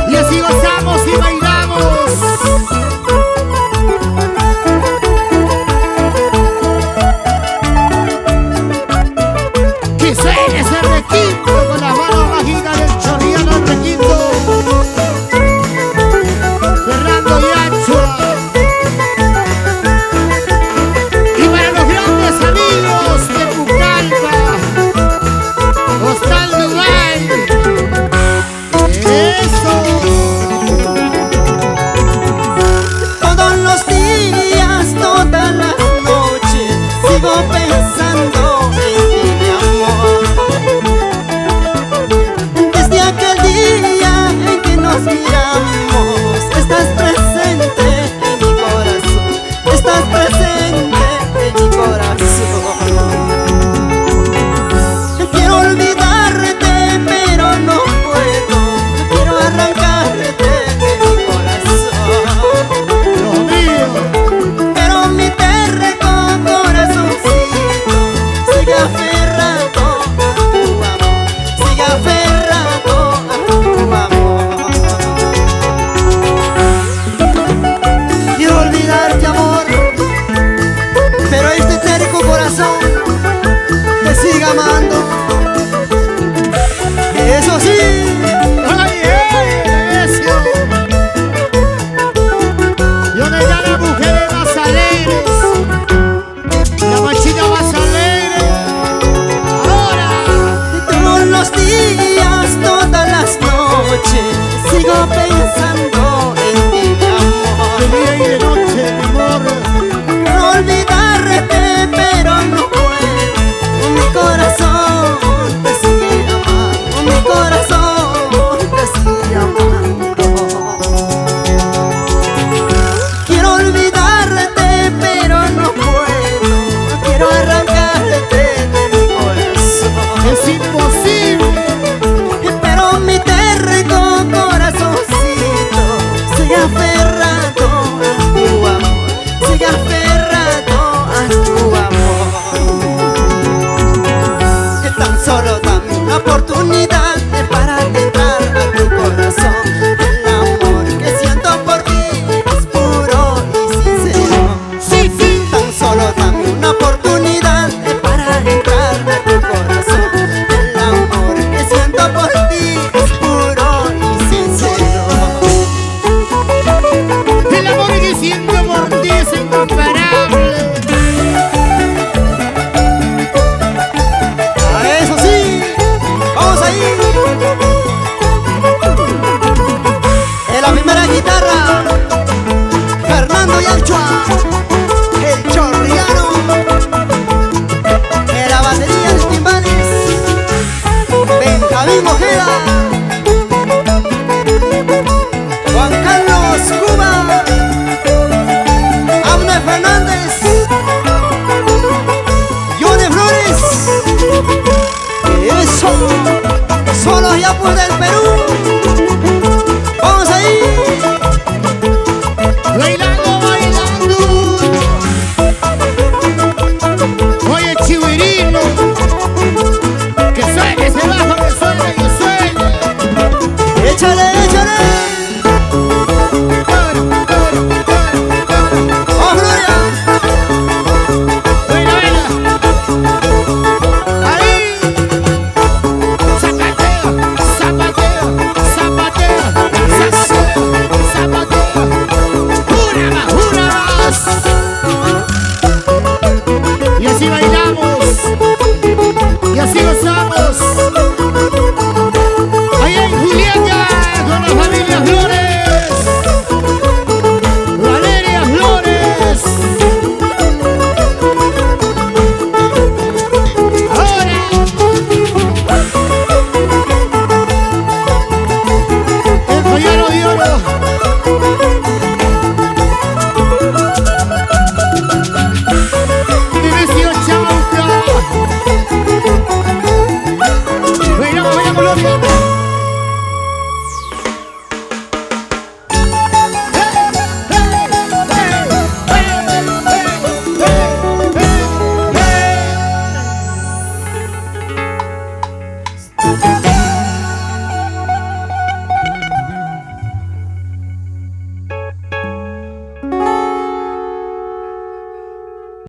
Y así gozamos y bailamos. Que suene ese requinto con las manos bajitas del chorriano del requinto. Fernando Yachua. Y para los grandes amigos de Pucallpa, Hostal Dubai. Eso. Todos los días, todas las noches, sigo pensando en ti, mi amor. Desde aquel día en que nos miramos, estás presente en mi corazón, estás presente en mi corazón. Quiero olvidarte, pero no puedo. Quiero arrancarte de mi corazón. Dios mío. Pero mi terco corazoncito sigue aferrado a tu amor, sigue aferrado a tu amor. Quiero olvidarte, amor, pero este terco corazón te sigue amando. Eso sí. ¡Ay, eso! Y donde están las mujeres más alegres, la machita más alegre. Ahora, Todos los días, todas las noches, sigo pensando en ti, mi amor. de día y de noche, mi amor. No olvidarte, pero no puedo. Mi corazón te sigue amando, mi corazón te sigue amando. Quiero olvidarte, pero no puedo. Quiero arrancarte de mi corazón. Es imposible. Pero mi terco corazoncito sigue aferrado a tu amor, sigue aferrado a tu amor. Que tan solo dame una oportunidad para entrar a tu corazón. El amor que siento por ti es puro y sincero. Sí, sí. Tan solo dame una oportunidad para entrar a tu corazón. El amor que siento por ti es puro y sincero. El amor que siento por ti es incomparable. A eso sí, vamos ahí. En la primera guitarra, Fernando Yachua, el chorriano. En la batería de timbales, Benjamín Mojeda, Juan Carlos Cuba, Abner Fernández, Johnny Flores. Eso, son los yapos del Perú. Vamos ahí. Bailando, bailando. Oye, chihuirino. Que suene ese bajo, que suene, que suene. Échale, échale. Vamos, Gloria. Baila, baila. Ahí. Zapatea, zapatea, zapatea, zapatea, zapatea. Una más. Y así bailamos. Y así gozamos.